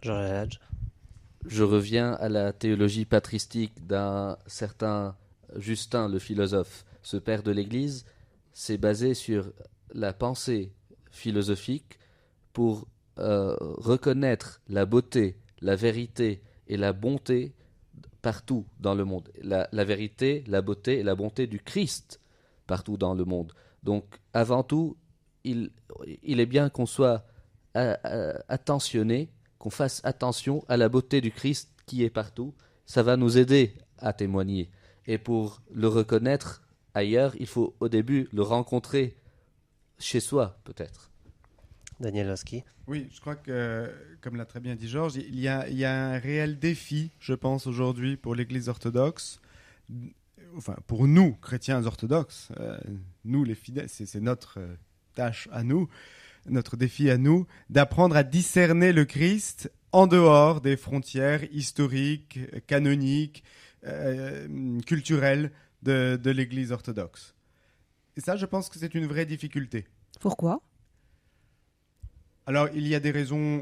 Je reviens à la théologie patristique d'un certain Justin le philosophe. Ce père de l'Église s'est basé sur la pensée philosophique pour reconnaître la beauté, la vérité et la bonté partout dans le monde. La vérité, la beauté et la bonté du Christ partout dans le monde. Donc, avant tout, il est bien qu'on soit attentionné, qu'on fasse attention à la beauté du Christ qui est partout. Ça va nous aider à témoigner. Et pour le reconnaître ailleurs, il faut au début le rencontrer chez soi, peut-être. Daniel Oski. Oui, je crois que, comme l'a très bien dit Georges, il y a un réel défi, je pense, aujourd'hui pour l'Église orthodoxe, enfin pour nous, chrétiens orthodoxes, nous les fidèles, c'est notre tâche à nous, notre défi à nous, d'apprendre à discerner le Christ en dehors des frontières historiques, canoniques, culturelles de l'Église orthodoxe. Et ça, je pense que c'est une vraie difficulté. Pourquoi ? Alors, il y a des raisons,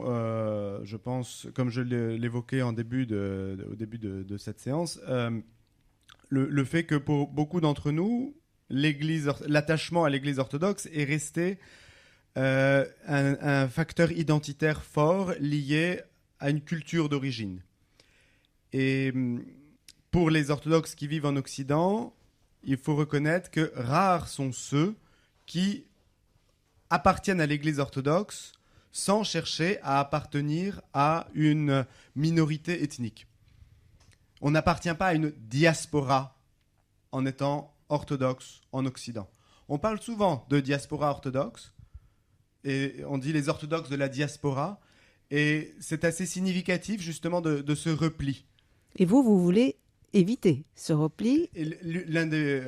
je pense, comme je l'évoquais au début de cette séance, le fait que pour beaucoup d'entre nous, l'attachement à l'Église orthodoxe est resté un facteur identitaire fort lié à une culture d'origine. Et pour les orthodoxes qui vivent en Occident, il faut reconnaître que rares sont ceux qui appartiennent à l'Église orthodoxe sans chercher à appartenir à une minorité ethnique. On n'appartient pas à une diaspora en étant orthodoxe en Occident. On parle souvent de diaspora orthodoxe, et on dit les orthodoxes de la diaspora, et c'est assez significatif justement de ce repli. Et vous voulez éviter ce repli?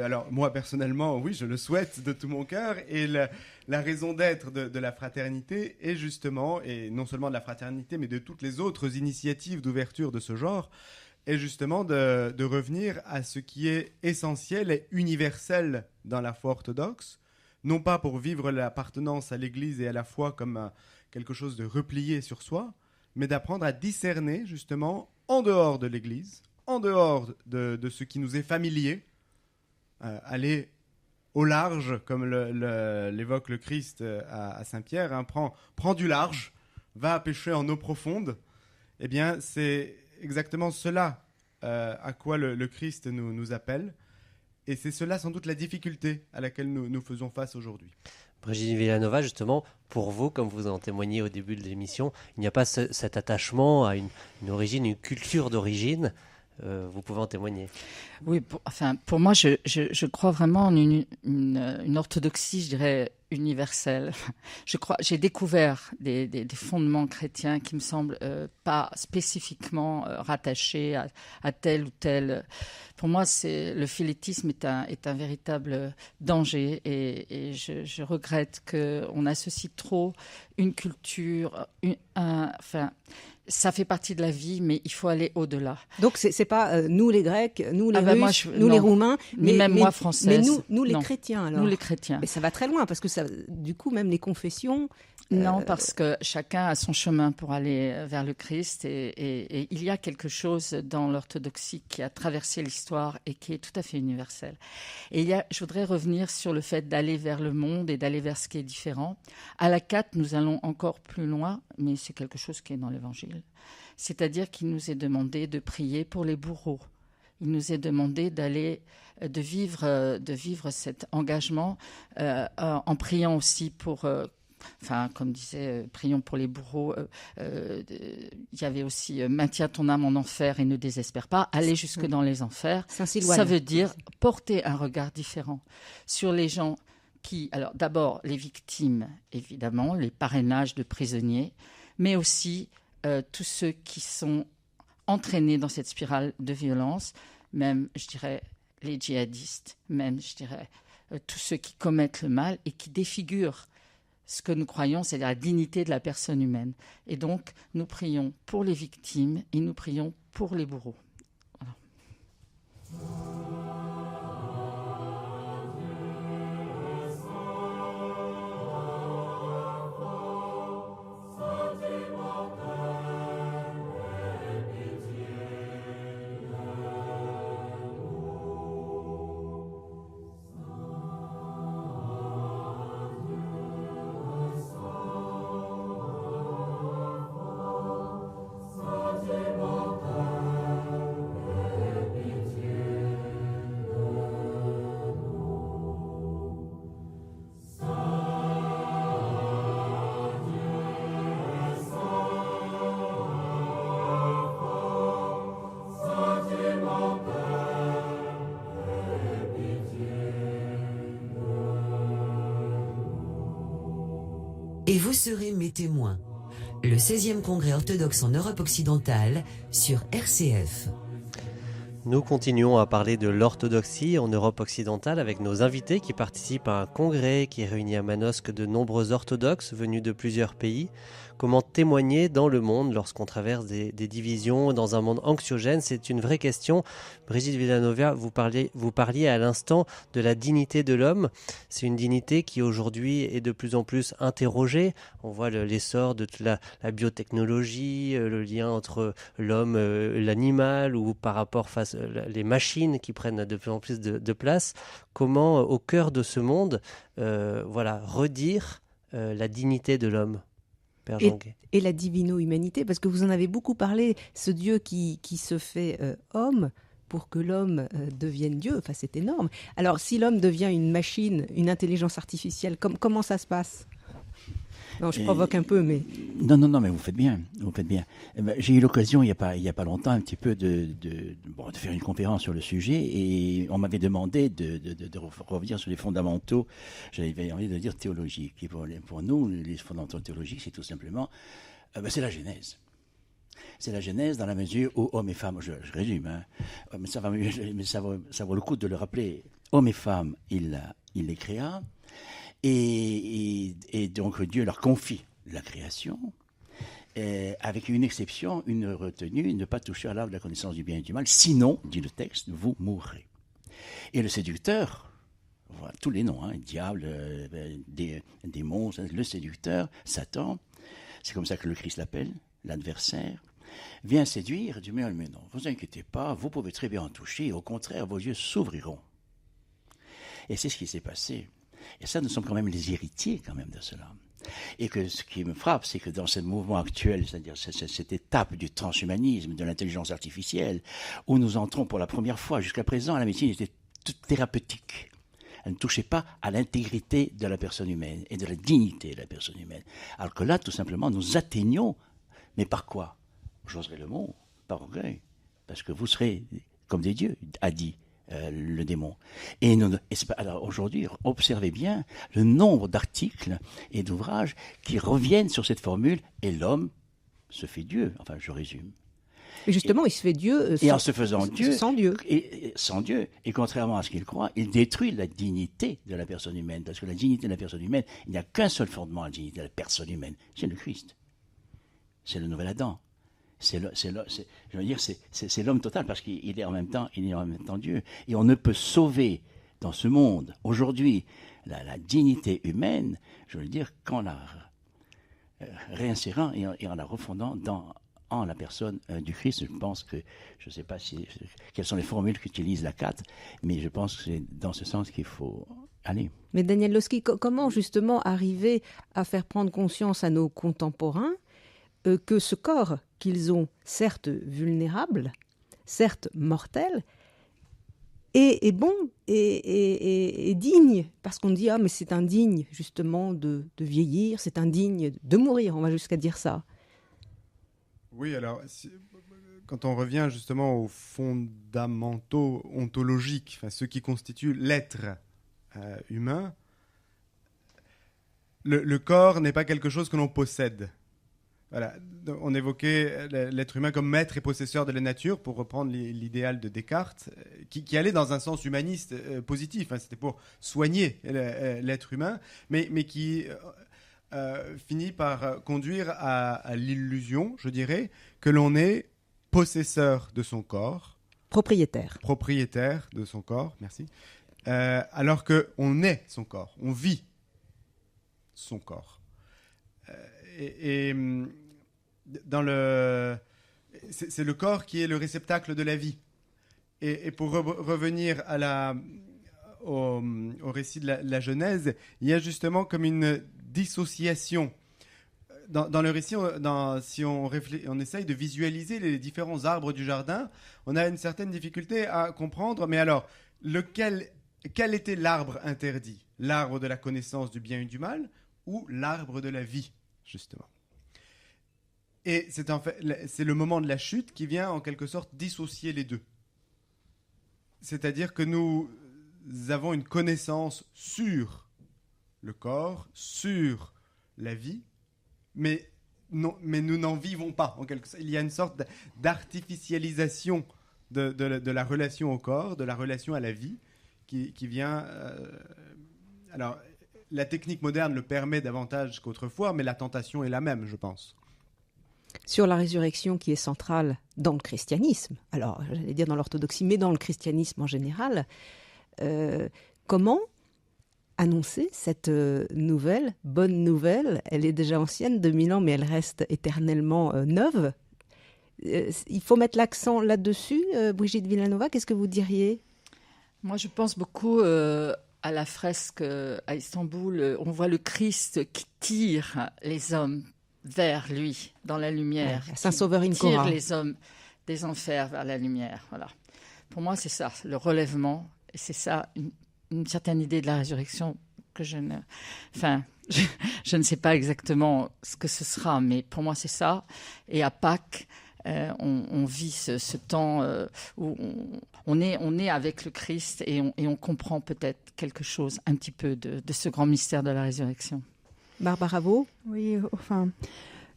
Alors moi personnellement, oui, je le souhaite de tout mon cœur, et la raison d'être de la fraternité est justement, et non seulement de la fraternité, mais de toutes les autres initiatives d'ouverture de ce genre, est justement de revenir à ce qui est essentiel et universel dans la foi orthodoxe, non pas pour vivre l'appartenance à l'Église et à la foi comme quelque chose de replié sur soi, mais d'apprendre à discerner justement en dehors de l'Église, en dehors de ce qui nous est familier, aller au large, comme l'évoque le Christ à Saint-Pierre, hein, prends du large, va pêcher en eau profonde. Eh bien, c'est exactement cela à quoi le Christ nous appelle. Et c'est cela sans doute la difficulté à laquelle nous faisons face aujourd'hui. Brigitte Villanova, justement, pour vous, comme vous en témoignez au début de l'émission, il n'y a pas cet attachement à une origine, une culture d'origine. Vous pouvez en témoigner. Oui, pour moi, je crois vraiment en une orthodoxie, je dirais, universelle. J'ai découvert des fondements chrétiens qui me semblent pas spécifiquement rattachés à tel ou tel. Pour moi, le philétisme est un véritable danger, et je regrette qu'on associe trop une culture, ça fait partie de la vie, mais il faut aller au-delà. Donc c'est pas nous les Grecs, nous les Russes, les Roumains, mais même moi française. Mais nous les chrétiens alors. Nous les chrétiens. Mais ça va très loin parce que ça, du coup même les confessions. Non, parce que chacun a son chemin pour aller vers le Christ, et il y a quelque chose dans l'orthodoxie qui a traversé l'histoire et qui est tout à fait universel. Et je voudrais revenir sur le fait d'aller vers le monde et d'aller vers ce qui est différent. À la 4, nous allons encore plus loin, mais c'est quelque chose qui est dans l'Évangile. C'est-à-dire qu'il nous est demandé de prier pour les bourreaux. Il nous est demandé de vivre cet engagement en priant aussi pour... comme disait, prions pour les bourreaux. Il y avait aussi maintiens ton âme en enfer et ne désespère pas. Aller jusque dans les enfers. Ça veut dire porter un regard différent sur les gens qui, alors d'abord les victimes, évidemment, les parrainages de prisonniers, mais aussi tous ceux qui sont entraînés dans cette spirale de violence, même, je dirais, les djihadistes, même, je dirais, tous ceux qui commettent le mal et qui défigurent ce que nous croyons, c'est la dignité de la personne humaine. Et donc, nous prions pour les victimes et nous prions pour les bourreaux. Voilà. Et vous serez mes témoins. Le 16e congrès orthodoxe en Europe occidentale sur RCF. Nous continuons à parler de l'orthodoxie en Europe occidentale avec nos invités qui participent à un congrès qui réunit à Manosque de nombreux orthodoxes venus de plusieurs pays. Comment témoigner dans le monde lorsqu'on traverse des divisions dans un monde anxiogène? C'est une vraie question. Brigitte Villanova, vous parliez à l'instant de la dignité de l'homme. C'est une dignité qui aujourd'hui est de plus en plus interrogée. On voit l'essor de la biotechnologie, le lien entre l'homme et l'animal, ou par rapport face les machines qui prennent de plus en plus de place. Comment, au cœur de ce monde, redire la dignité de l'homme? Et la divino-humanité, parce que vous en avez beaucoup parlé, ce Dieu qui se fait homme pour que l'homme devienne Dieu, enfin c'est énorme. Alors si l'homme devient une machine, une intelligence artificielle, comment ça se passe ? Non, je provoque un peu, mais... Non, mais vous faites bien, vous faites bien. J'ai eu l'occasion, il y a pas longtemps, un petit peu de faire une conférence sur le sujet, et on m'avait demandé de revenir sur les fondamentaux, j'avais envie de dire théologiques. Et pour nous, les fondamentaux théologiques, c'est tout simplement, c'est la Genèse. C'est la Genèse dans la mesure où hommes et femmes, je résume, hein, mais ça vaut le coup de le rappeler, hommes et femmes, il les créa, et donc Dieu leur confie la création, avec une exception, une retenue, ne pas toucher à l'arbre de la connaissance du bien et du mal, sinon, dit le texte, vous mourrez. Et le séducteur, voilà, tous les noms, hein, diable, démons, le séducteur, Satan, c'est comme ça que le Christ l'appelle, l'adversaire, vient séduire, du mais non, vous inquiétez pas, vous pouvez très bien en toucher, au contraire, vos yeux s'ouvriront. Et c'est ce qui s'est passé. Et ça, nous sommes quand même les héritiers quand même de cela. Et que ce qui me frappe, c'est que dans ce mouvement actuel, c'est-à-dire cette étape du transhumanisme, de l'intelligence artificielle, où nous entrons pour la première fois, jusqu'à présent, la médecine était toute thérapeutique. Elle ne touchait pas à l'intégrité de la personne humaine et de la dignité de la personne humaine. Alors que là, tout simplement, nous atteignons, mais par quoi? J'oserais le mot, par orgueil, parce que vous serez comme des dieux, a dit le démon. Alors aujourd'hui, observez bien le nombre d'articles et d'ouvrages qui reviennent sur cette formule, et l'homme se fait Dieu. Enfin, je résume. Et justement, il se fait Dieu en se faisant Dieu, sans Dieu. Sans Dieu. Et contrairement à ce qu'il croit, il détruit la dignité de la personne humaine. Parce que la dignité de la personne humaine, il n'y a qu'un seul fondement à la dignité de la personne humaine. C'est le Christ. C'est le nouvel Adam. C'est l'homme total, parce qu'il est en même temps Dieu. Et on ne peut sauver dans ce monde, aujourd'hui, la dignité humaine, je veux dire, qu'en la réinsérant et en la refondant en la personne du Christ. Je pense que, je ne sais pas quelles sont les formules qu'utilise Lacan, mais je pense que c'est dans ce sens qu'il faut aller. Mais Daniel Lossky, comment justement arriver à faire prendre conscience à nos contemporains que ce corps qu'ils ont, certes vulnérable, certes mortel, est bon et digne, parce qu'on dit, mais c'est indigne justement de vieillir, c'est indigne de mourir, on va jusqu'à dire ça. Oui, alors, quand on revient justement aux fondamentaux ontologiques, enfin, ceux qui constituent l'être humain, le corps n'est pas quelque chose que l'on possède. Voilà. On évoquait l'être humain comme maître et possesseur de la nature, pour reprendre l'idéal de Descartes, qui allait dans un sens humaniste positif. C'était pour soigner l'être humain, mais qui finit par conduire à l'illusion, je dirais, que l'on est possesseur de son corps. Propriétaire de son corps, merci. Alors qu'on est son corps, on vit son corps. C'est le corps qui est le réceptacle de la vie. Et pour revenir au récit de la Genèse, il y a justement comme une dissociation. Dans le récit, si on essaye de visualiser les différents arbres du jardin, on a une certaine difficulté à comprendre. Mais alors, quel était l'arbre interdit? L'arbre de la connaissance du bien et du mal, ou l'arbre de la vie, justement? Et c'est le moment de la chute qui vient en quelque sorte dissocier les deux. C'est-à-dire que nous avons une connaissance sur le corps, sur la vie, mais nous n'en vivons pas. En quelque sorte. Il y a une sorte d'artificialisation de la relation au corps, de la relation à la vie, qui vient... alors, la technique moderne le permet davantage qu'autrefois, mais la tentation est la même, je pense. Sur la résurrection qui est centrale dans le christianisme, alors j'allais dire dans l'orthodoxie, mais dans le christianisme en général, comment annoncer cette bonne nouvelle? Elle est déjà ancienne, 2000 ans, mais elle reste éternellement neuve. Il faut mettre l'accent là-dessus. Brigitte Villanova, qu'est-ce que vous diriez? Moi, je pense beaucoup à la fresque à Istanbul. On voit le Christ qui tire les hommes vers lui, dans la lumière. Saint-Sauveur Incora. Tire les hommes des enfers vers la lumière. Voilà. Pour moi, c'est ça, le relèvement. Et c'est ça, une certaine idée de la résurrection que je ne sais pas exactement ce que ce sera, mais pour moi c'est ça. Et à Pâques, on vit ce temps où on est avec le Christ et on comprend peut-être quelque chose un petit peu de ce grand mystère de la résurrection. Barbara Vaux. Oui, enfin,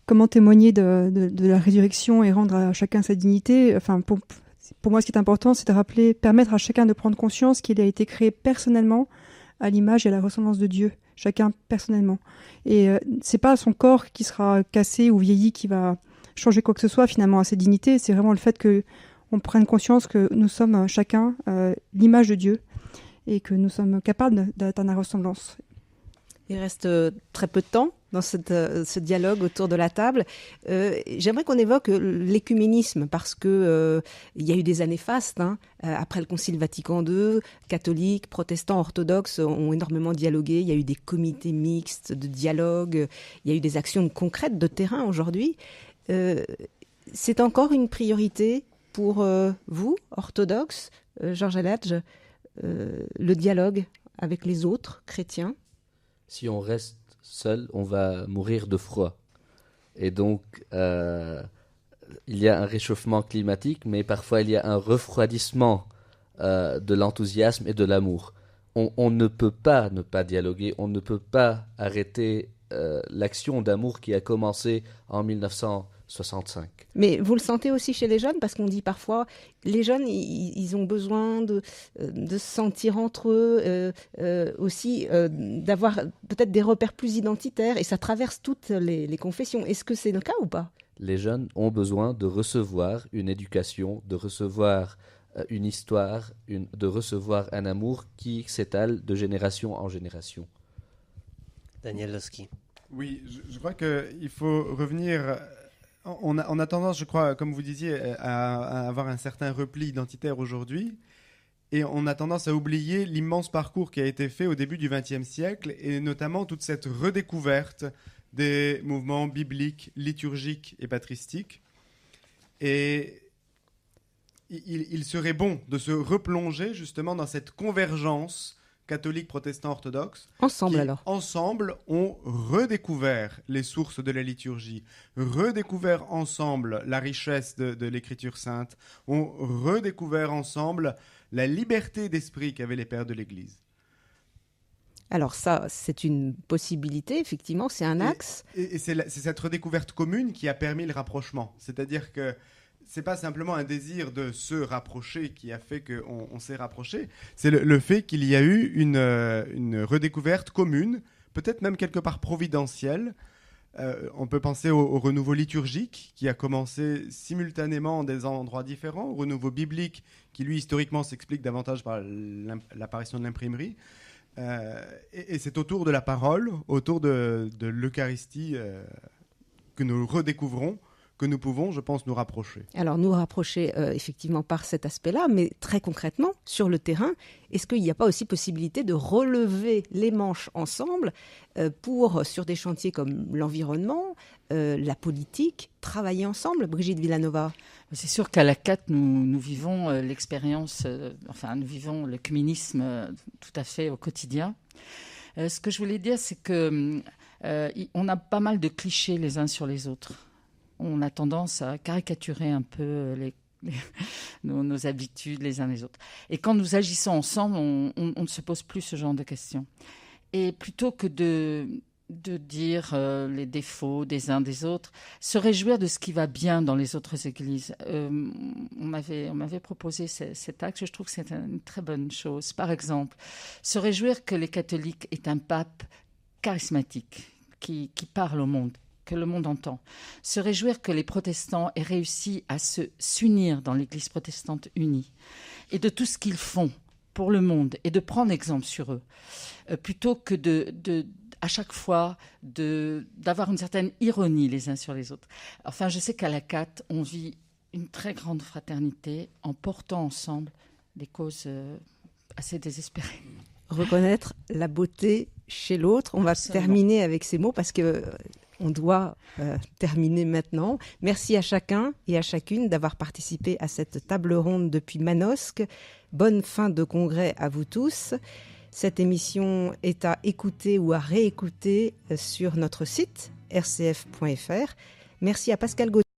comment témoigner de la résurrection et rendre à chacun sa dignité. Enfin, pour moi, ce qui est important, c'est de rappeler, permettre à chacun de prendre conscience qu'il a été créé personnellement à l'image et à la ressemblance de Dieu, chacun personnellement. Et c'est pas son corps qui sera cassé ou vieilli qui va changer quoi que ce soit finalement à ses dignités. C'est vraiment le fait que on prenne conscience que nous sommes chacun l'image de Dieu et que nous sommes capables d'atteindre la ressemblance. Il reste très peu de temps dans ce dialogue autour de la table. J'aimerais qu'on évoque l'écuménisme parce que il y a eu des années fastes. Après le Concile Vatican II, catholiques, protestants, orthodoxes ont énormément dialogué. Il y a eu des comités mixtes de dialogue. Il y a eu des actions concrètes de terrain aujourd'hui. C'est encore une priorité pour vous, orthodoxes, Georges Aladj, le dialogue avec les autres chrétiens? Si on reste seul, on va mourir de froid. Et donc, il y a un réchauffement climatique, mais parfois il y a un refroidissement de l'enthousiasme et de l'amour. On ne peut pas ne pas dialoguer, on ne peut pas arrêter l'action d'amour qui a commencé en 1965. Mais vous le sentez aussi chez les jeunes, parce qu'on dit parfois, les jeunes, ils ont besoin de se sentir entre eux, aussi d'avoir peut-être des repères plus identitaires, et ça traverse toutes les confessions. Est-ce que c'est le cas ou pas? Les jeunes ont besoin de recevoir une éducation, de recevoir une histoire, de recevoir un amour qui s'étale de génération en génération. Daniel Losky. Oui, je crois qu'il faut revenir. On a tendance, je crois, comme vous disiez, à avoir un certain repli identitaire aujourd'hui. Et on a tendance à oublier l'immense parcours qui a été fait au début du XXe siècle, et notamment toute cette redécouverte des mouvements bibliques, liturgiques et patristiques. Et il serait bon de se replonger justement dans cette convergence catholiques, protestants, orthodoxes, ensemble qui, alors, ensemble, ont redécouvert les sources de la liturgie, redécouvert ensemble la richesse de l'Écriture sainte, ont redécouvert ensemble la liberté d'esprit qu'avaient les pères de l'Église. Alors ça, c'est une possibilité, effectivement, c'est un axe. Et c'est cette redécouverte commune qui a permis le rapprochement. C'est-à-dire que c'est pas simplement un désir de se rapprocher qui a fait qu'on s'est rapproché, c'est le fait qu'il y a eu une redécouverte commune, peut-être même quelque part providentielle. On peut penser au renouveau liturgique qui a commencé simultanément en des endroits différents, au renouveau biblique qui lui historiquement s'explique davantage par l'apparition de l'imprimerie. Et c'est autour de la parole, autour de l'Eucharistie que nous redécouvrons, que nous pouvons, je pense, nous rapprocher. Alors, nous rapprocher effectivement par cet aspect-là, mais très concrètement, sur le terrain, est-ce qu'il n'y a pas aussi possibilité de relever les manches ensemble pour, sur des chantiers comme l'environnement, la politique, travailler ensemble, Brigitte Villanova? C'est sûr qu'à la CAT, nous vivons l'expérience, nous vivons l'œcuménisme tout à fait au quotidien. Ce que je voulais dire, c'est qu'on a pas mal de clichés les uns sur les autres. On a tendance à caricaturer un peu nos habitudes les uns les autres. Et quand nous agissons ensemble, on ne se pose plus ce genre de questions. Et plutôt que de dire les défauts des uns des autres, se réjouir de ce qui va bien dans les autres églises. On m'avait proposé cet axe, je trouve que c'est une très bonne chose. Par exemple, se réjouir que les catholiques aient un pape charismatique qui parle au monde, que le monde entend. Se réjouir que les protestants aient réussi à s'unir dans l'Église protestante unie et de tout ce qu'ils font pour le monde et de prendre exemple sur eux, plutôt que à chaque fois d'avoir une certaine ironie les uns sur les autres. Enfin, je sais qu'à la CAT, on vit une très grande fraternité en portant ensemble des causes assez désespérées. Reconnaître la beauté chez l'autre. On va terminer avec ces mots parce que on doit terminer maintenant. Merci à chacun et à chacune d'avoir participé à cette table ronde depuis Manosque. Bonne fin de congrès à vous tous. Cette émission est à écouter ou à réécouter sur notre site rcf.fr. Merci à Pascal Gauthier